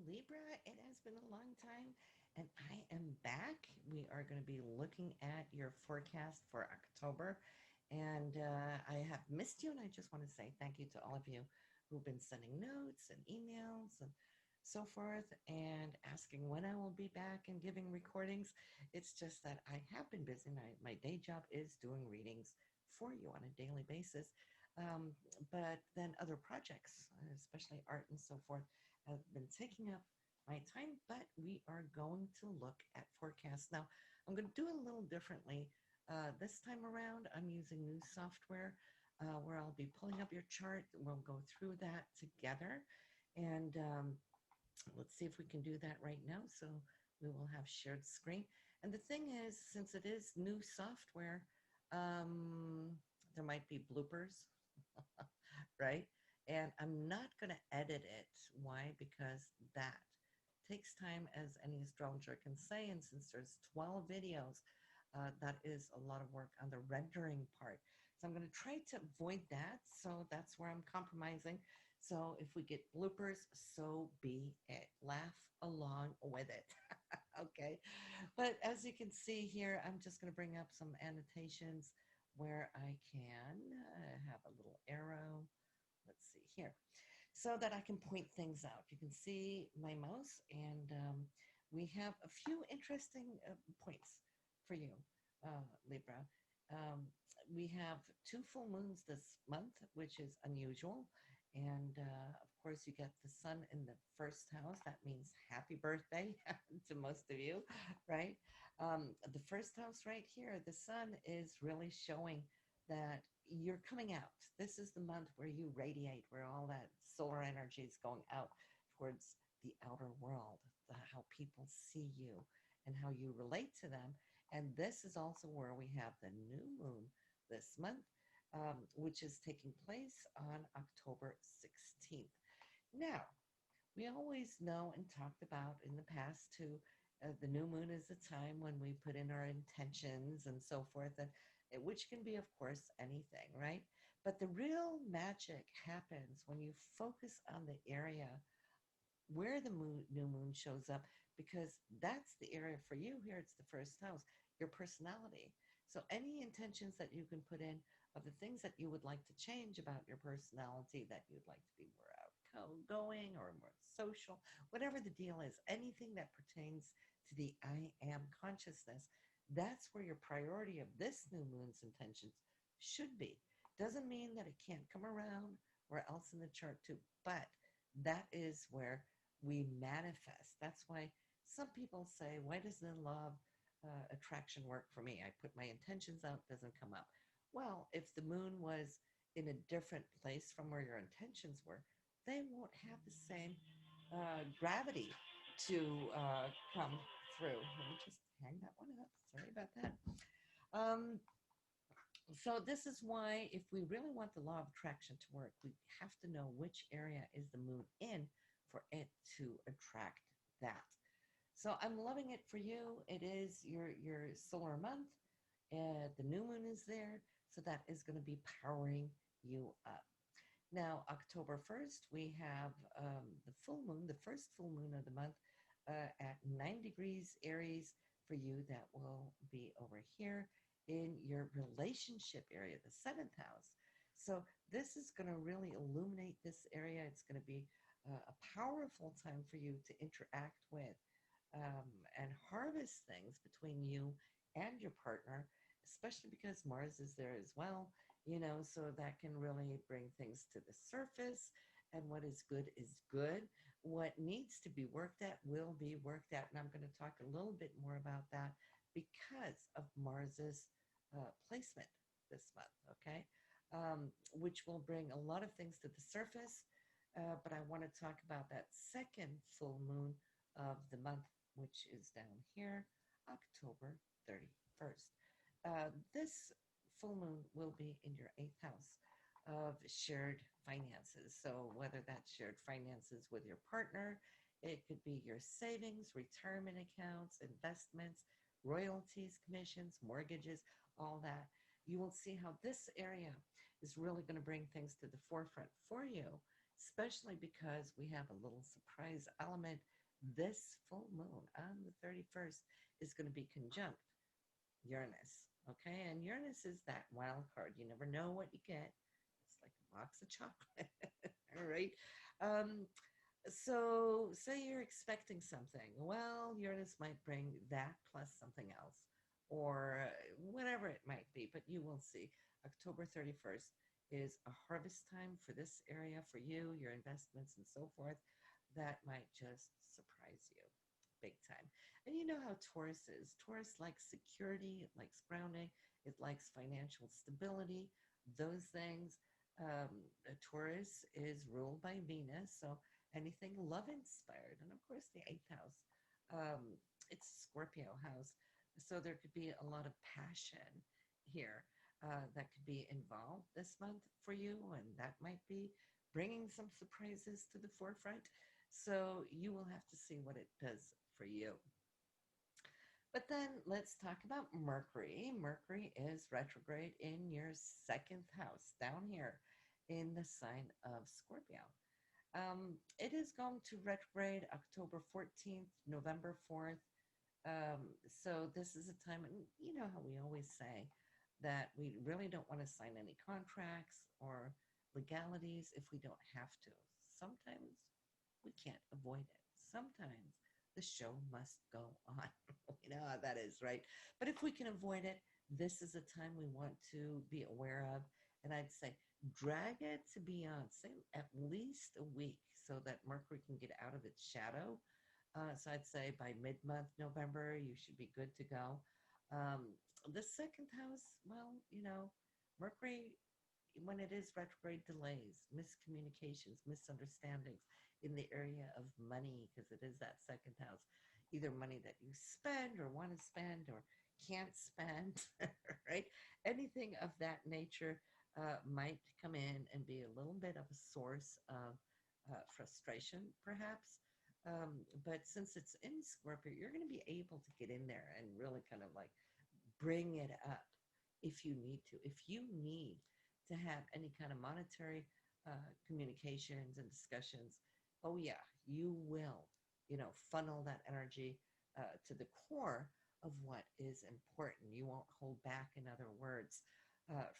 Libra. It has been a long time, and I am back. We are going to be looking at your forecast for October. And I have missed you, and I just want to say thank you to all of you who've been sending notes and emails and so forth and asking when I will be back and giving recordings. It's just that I have been busy. My day job is doing readings for you on a daily basis. Um, but then other projects, especially art and so forth, have been taking up my time. But we are going to look at forecasts. Now, I'm going to do it a little differently. This time around, I'm using new software where I'll be pulling up your chart. We'll go through that together. And let's see if we can do that right now. So we will have shared screen. And the thing is, since it is new software, there might be bloopers, right? And I'm not going to edit it. Why? Because that takes time, as any astrologer can say. And since there's 12 videos, that is a lot of work on the rendering part. So I'm going to try to avoid that. So that's where I'm compromising. So if we get bloopers, so be it. Laugh along with it. Okay. But as you can see here, I'm just going to bring up some annotations where I can have a little arrow. Let's see here. So that I can point things out. You can see my mouse, and we have a few interesting points for you, Libra. Um, we have two full moons this month, which is unusual. And of course, you get the sun in the first house. That means happy birthday to most of you, right? The first house right here, the sun is really showing that you're coming out. This is the month where you radiate, where all that solar energy is going out towards the outer world, how people see you and how you relate to them. And this is also where we have the new moon this month, which is taking place on October 16th. Now, we always know and talked about in the past too, the new moon is a time when we put in our intentions and so forth, and which can be, of course, anything, right? But the real magic happens when you focus on the area where the new moon shows up, because that's the area for you here. It's the first house, your personality. So any intentions that you can put in of the things that you would like to change about your personality, that you'd like to be more outgoing or more social, whatever the deal is, anything that pertains to the I am consciousness, that's where your priority of this new moon's intentions should be. Doesn't mean that it can't come around where else in the chart too, but that is where we manifest. That's why some people say, why doesn't the law of attraction work for me? I put my intentions out, doesn't come up. Well, if the moon was in a different place from where your intentions were, they won't have the same gravity to come through. Let me just hang that one up. Sorry about that. Um, so this is why, if we really want the law of attraction to work, we have to know which area is the moon in for it to attract that. So I'm loving it for you. It is your solar month. The new moon is there, so that is going to be powering you up. Now, October 1st, we have the full moon, the first full moon of the month at 9 degrees Aries for you. That will be over here in your relationship area, the seventh house. So this is going to really illuminate this area. It's going to be a powerful time for you to interact with and harvest things between you and your partner, especially because Mars is there as well, so that can really bring things to the surface. And what is good is good. What needs to be worked at will be worked at. And I'm going to talk a little bit more about that because of Mars's placement this month, okay? Which will bring a lot of things to the surface. But I want to talk about that second full moon of the month, which is down here, October 31st. This full moon will be in your 8th house of shared finances. So whether that's shared finances with your partner, it could be your savings, retirement accounts, investments, royalties, commissions, mortgages, all that. You will see how this area is really going to bring things to the forefront for you, especially because we have a little surprise element this full moon on the 31st is going to be conjunct Uranus. Okay. And Uranus is that wild card. You never know what you get. It's like a box of chocolate. All right. Um, so say you're expecting something. Well, Uranus might bring that plus something else or whatever it might be, but you will see. October 31st is a harvest time for this area, for you, your investments, and so forth. That might just surprise you big time. And you know how Taurus is. Taurus likes security, it likes grounding, it likes financial stability, those things. Um, Taurus is ruled by Venus, so anything love inspired. And of course, the eighth house, it's Scorpio house. So there could be a lot of passion here that could be involved this month for you, and that might be bringing some surprises to the forefront. So you will have to see what it does for you. But then let's talk about Mercury. Mercury is retrograde in your second house down here in the sign of Scorpio. It is going to retrograde October 14th, November 4th. So this is a time, and you know how we always say that we really don't want to sign any contracts or legalities if we don't have to. Sometimes we can't avoid it. Sometimes the show must go on. You know how that is, right? But if we can avoid it, this is a time we want to be aware of. And I'd say drag it to beyond, say at least a week so that Mercury can get out of its shadow. So I'd say by mid-month November, you should be good to go. The second house, well, you know, Mercury, when it is retrograde, delays, miscommunications, misunderstandings in the area of money, because it is that second house, either money that you spend or want to spend or can't spend, right? Anything of that nature might come in and be a little bit of a source of frustration, perhaps. But since it's in Scorpio, you're going to be able to get in there and really kind of like bring it up if you need to. If you need to have any kind of monetary communications and discussions, oh yeah, you will, you know, funnel that energy to the core of what is important. You won't hold back, in other words,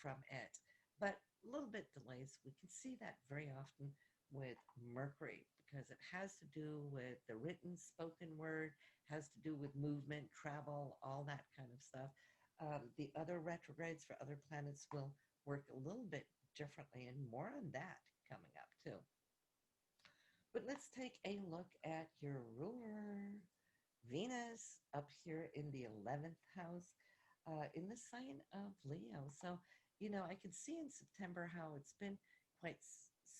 from it. But a little bit delays, we can see that very often with Mercury because it has to do with the written spoken word, has to do with movement, travel, all that kind of stuff. The other retrogrades for other planets will work a little bit differently, and more on that coming up too. But let's take a look at your ruler, Venus, up here in the 11th house, in the sign of Leo. So, you know, I can see in September how it's been quite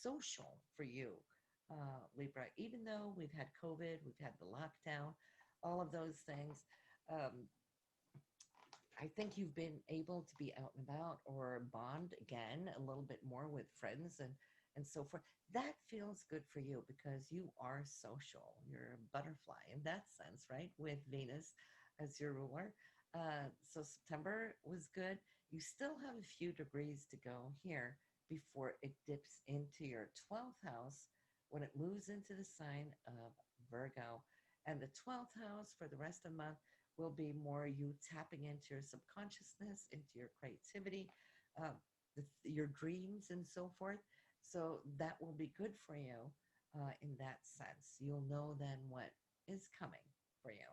social for you, Libra. Even though we've had COVID, we've had the lockdown, all of those things. Um, I think you've been able to be out and about or bond again a little bit more with friends and so forth. That feels good for you because you are social. You're a butterfly in that sense, right? With Venus as your ruler. So September was good. You still have a few degrees to go here before it dips into your 12th house when it moves into the sign of Virgo. And the 12th house for the rest of the month will be more you tapping into your subconsciousness, into your creativity, your dreams, and so forth. So that will be good for you in that sense. You'll know then what is coming for you.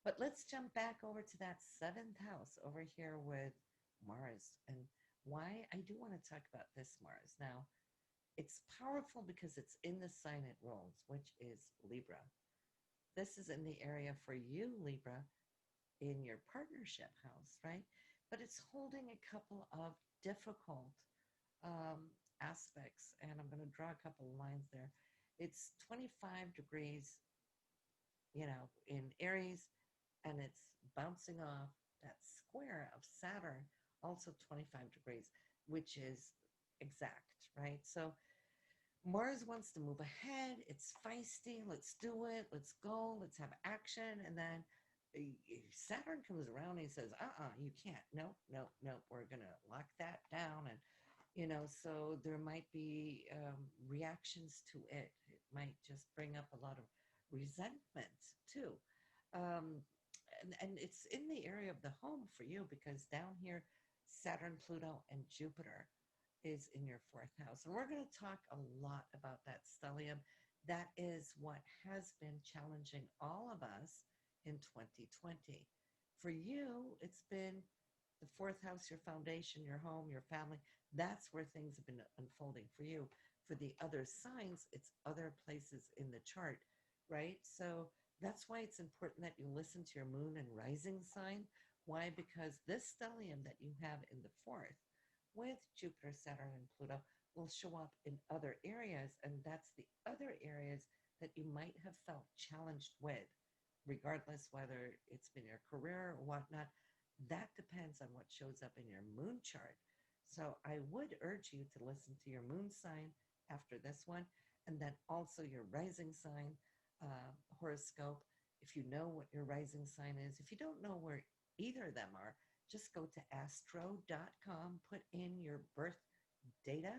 But let's jump back over to that seventh house over here with Mars and why I do want to talk about this Mars. Now, it's powerful because it's in the sign it rules, which is Libra. This is in the area for you, Libra, in your partnership house, right? But it's holding a couple of difficult aspects, and I'm going to draw a couple of lines there. It's 25 degrees, you know, in Aries, and it's bouncing off that square of Saturn, also 25 degrees, which is exact, right? So Mars wants to move ahead. It's feisty. Let's do it. Let's go. Let's have action. And then Saturn comes around and he says, you can't. Nope, nope, nope. We're going to lock that down. And, you know, so there might be reactions to it. It might just bring up a lot of resentment too. Um, and it's in the area of the home for you because down here, Saturn, Pluto, and Jupiter is in your fourth house. And we're going to talk a lot about that stellium. That is what has been challenging all of us in 2020. For you, it's been the fourth house, your foundation, your home, your family. That's where things have been unfolding for you. For the other signs, it's other places in the chart, right? So that's why it's important that you listen to your moon and rising sign. Why? Because this stellium that you have in the fourth with Jupiter, Saturn, and Pluto will show up in other areas. And that's the other areas that you might have felt challenged with, regardless whether it's been your career or whatnot. That depends on what shows up in your moon chart. So I would urge you to listen to your moon sign after this one, and then also your rising sign horoscope. If you know what your rising sign is, if you don't know where either of them are, just go to astro.com, put in your birth data.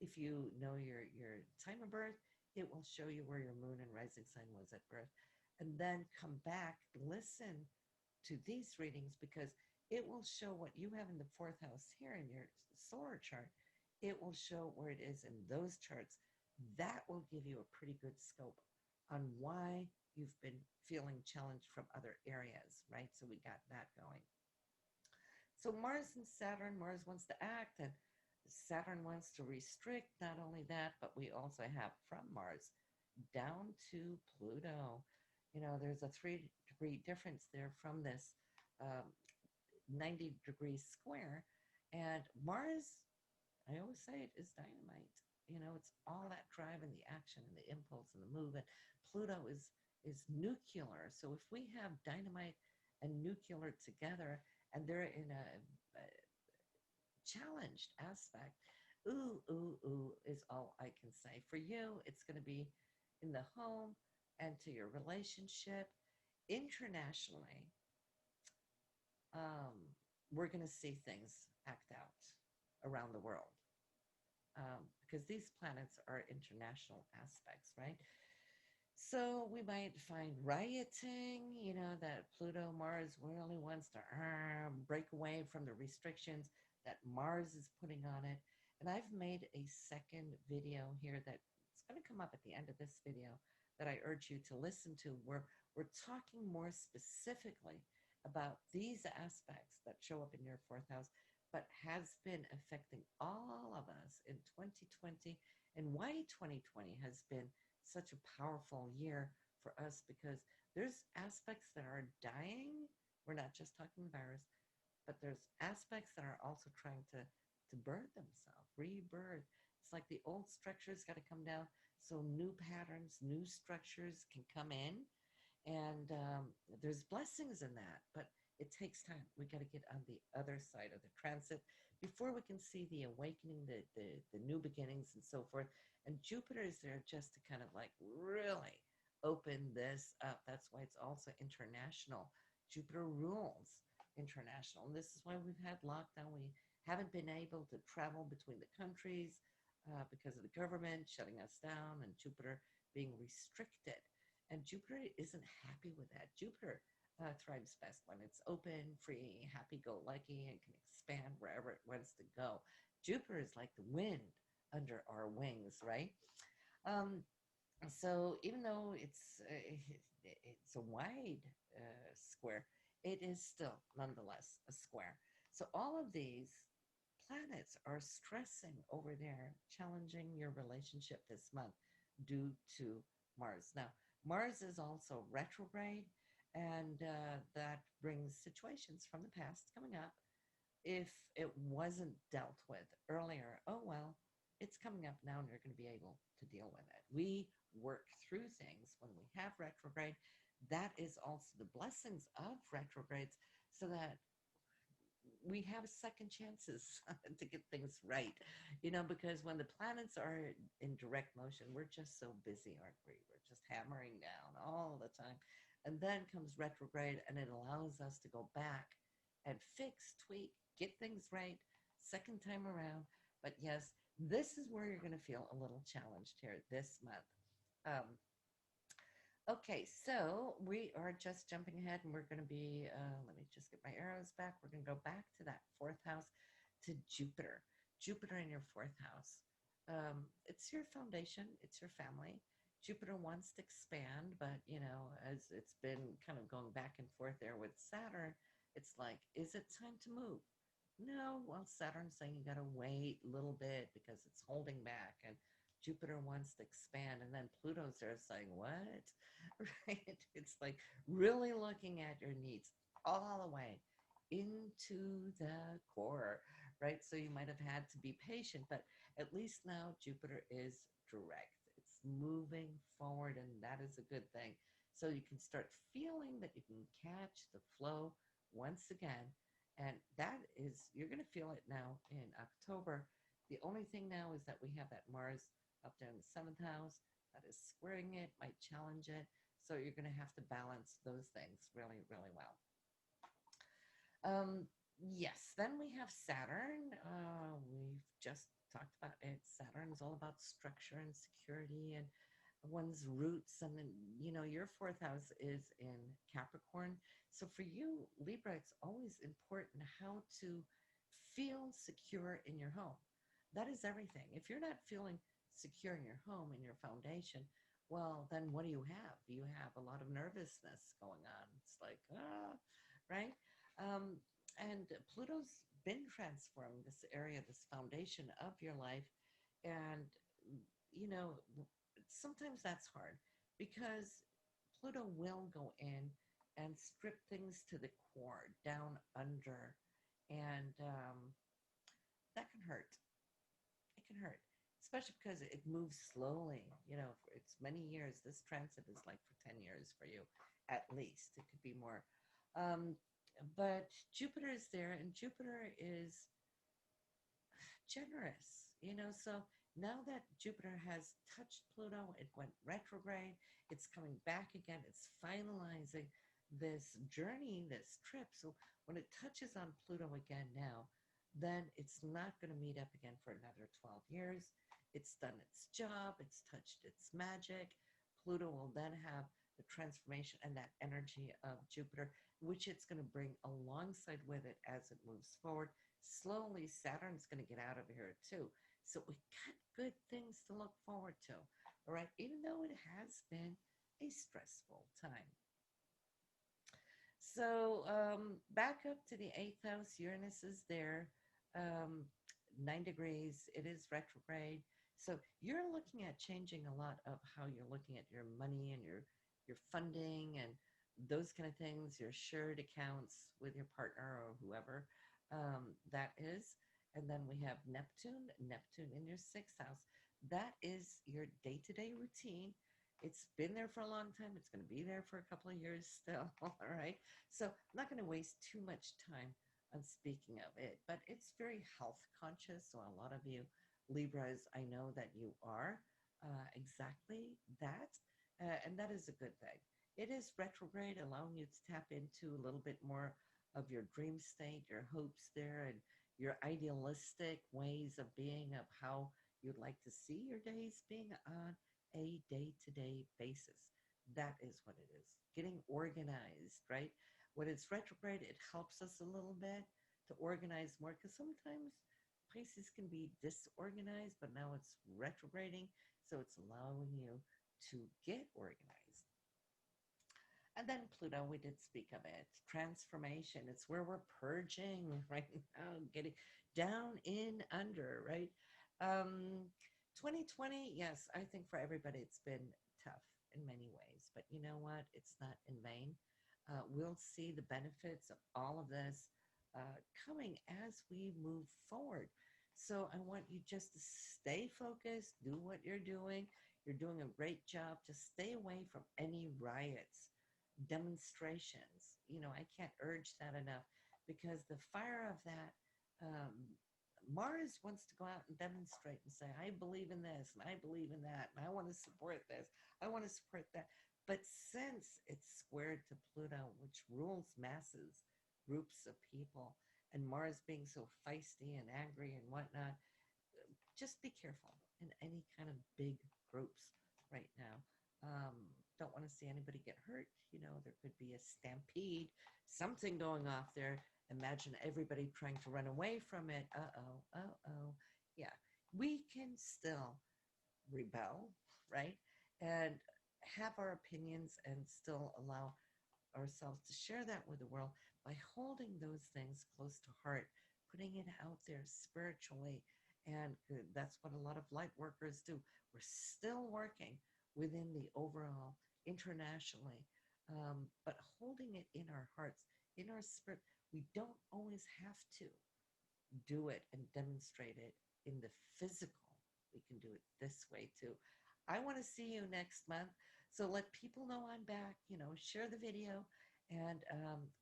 If you know your time of birth, it will show you where your moon and rising sign was at birth. And then come back, listen to these readings because it will show what you have in the fourth house here in your solar chart. It will show where it is in those charts. That will give you a pretty good scope on why you've been feeling challenged from other areas, right? So we got that going. So Mars and Saturn, Mars wants to act and Saturn wants to restrict. Not only that, but we also have from Mars down to Pluto. You know, there's a 3-degree difference there from this um, 90-degree square. And Mars, I always say it is dynamite. You know, it's all that drive and the action and the impulse and the move. And Pluto is nuclear. So if we have dynamite and nuclear together and they're in a challenged aspect, ooh, ooh, ooh is all I can say. For you, it's going to be in the home and to your relationship. Internationally, um, we're going to see things act out around the world because these planets are international aspects, right? So we might find rioting, you know, that Pluto, Mars really wants to break away from the restrictions that Mars is putting on it. And I've made a second video here that's going to come up at the end of this video that I urge you to listen to, where we're talking more specifically about these aspects that show up in your fourth house, but has been affecting all of us in 2020 and why 2020 has been such a powerful year for us because there's aspects that are dying. We're not just talking virus, but there's aspects that are also trying to birth themselves, rebirth. It's like the old structures got to come down so new patterns, new structures can come in. And there's blessings in that, but it takes time. We got to get on the other side of the transit before we can see the awakening, the new beginnings and so forth. And Jupiter is there just to kind of like really open this up. That's why it's also international. Jupiter rules international. And this is why we've had lockdown. We haven't been able to travel between the countries because of the government shutting us down and Jupiter being restricted. And Jupiter isn't happy with that. Jupiter thrives best when it's open, free, happy-go-lucky, and can expand wherever it wants to go. Jupiter is like the wind under our wings, right? Um, so even though it's a wide square, it is still nonetheless a square. So all of these planets are stressing over there, challenging your relationship this month due to Mars. Now, Mars is also retrograde, and that brings situations from the past coming up. If it wasn't dealt with earlier, oh well, it's coming up now and you're going to be able to deal with it. We work through things when we have retrograde. That is also the blessings of retrogrades so that we have second chances to get things right, you know, because when the planets are in direct motion, we're just so busy, aren't we? We're just hammering down all the time. And then comes retrograde and it allows us to go back and fix, tweak, get things right second time around. But yes, this is where you're going to feel a little challenged here this month. Um, Okay, so we are just jumping ahead and we're going to be, let me just get my arrows back. We're going to go back to that fourth house to Jupiter. Jupiter in your fourth house. It's your foundation, it's your family. Jupiter wants to expand, but as it's been kind of going back and forth there with Saturn, it's like, is it time to move? No, well, Saturn's saying you got to wait a little bit because it's holding back, and Jupiter wants to expand, and then Pluto's there saying, what? Right? It's like really looking at your needs all the way into the core, right? So you might have had to be patient, but at least now Jupiter is direct. It's moving forward, and that is a good thing. So you can start feeling that you can catch the flow once again. And that is, you're going to feel it now in October. The only thing now is that we have that Mars up there in the seventh house that is squaring it, might challenge it. So you're going to have to balance those things really, really well. Yes, then we have Saturn. We've just talked about it. Saturn is all about structure and security and one's roots. And then, your fourth house is in Capricorn. So for you, Libra, it's always important how to feel secure in your home. That is everything. If you're not feeling secure in your home, in your foundation, well, then what do you have? You have a lot of nervousness going on. It's like, right? Um, and Pluto's been transforming this area, this foundation of your life. And, you know, sometimes that's hard because Pluto will go in and strip things to the core, down under. And that can hurt. It can hurt, especially because it moves slowly. It's many years. This transit is like for 10 years for you, at least. It could be more. Um, but Jupiter is there, and Jupiter is generous. So now that Jupiter has touched Pluto, it went retrograde, it's coming back again, it's finalizing this journey, this trip. So when it touches on Pluto again now, then it's not going to meet up again for another 12 years. It's done its job, it's touched its magic. Pluto will then have the transformation and that energy of Jupiter, which it's going to bring alongside with it as it moves forward. Slowly, Saturn's going to get out of here too. So we got good things to look forward to. All right. Even though it has been a stressful time. So back up to the eighth house, Uranus is there, 9 degrees. It is retrograde. So you're looking at changing a lot of how you're looking at your money and your funding and those kind of things, your shared accounts with your partner or whoever that is. And then we have Neptune in your sixth house. That is your day to day routine. It's been there for a long time. It's going to be there for a couple of years still. All right. So I'm not going to waste too much time on speaking of it, but it's very health conscious. So a lot of you Libras, I know that you are exactly that. And that is a good thing. It is retrograde, allowing you to tap into a little bit more of your dream state, your hopes there, and your idealistic ways of being, of how you'd like to see your days being on a day to day basis. That is what it is. Getting organized, right? When it's retrograde, it helps us a little bit to organize more because sometimes Pisces can be disorganized, but now it's retrograding. So it's allowing you to get organized. And then Pluto, we did speak of it. Transformation. It's where we're purging right now, getting down in under, right? Um, 2020, yes, I think for everybody it's been tough in many ways. But you know what? It's not in vain. We'll see the benefits of all of this coming as we move forward. So I want you just to stay focused, do what you're doing. You're doing a great job. Just stay away from any riots, demonstrations. I can't urge that enough because the fire of that, um, Mars wants to go out and demonstrate and say, I believe in this and I believe in that and I want to support this. I want to support that. But since it's squared to Pluto, which rules masses, groups of people, and Mars being so feisty and angry and whatnot, just be careful in any kind of big groups right now. don't want to see anybody get hurt. There could be a stampede, something going off there. Imagine everybody trying to run away from it. Uh-oh, uh-oh. Yeah, we can still rebel, right? And have our opinions and still allow ourselves to share that with the world by holding those things close to heart, putting it out there spiritually. And that's what a lot of light workers do. We're still working within the overall internationally, but holding it in our hearts, in our spirit. We don't always have to do it and demonstrate it in the physical. We can do it this way too. I want to see you next month. So let people know I'm back, share the video, and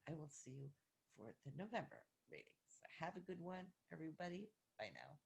I will see you for the November readings. Have a good one, everybody. Bye now.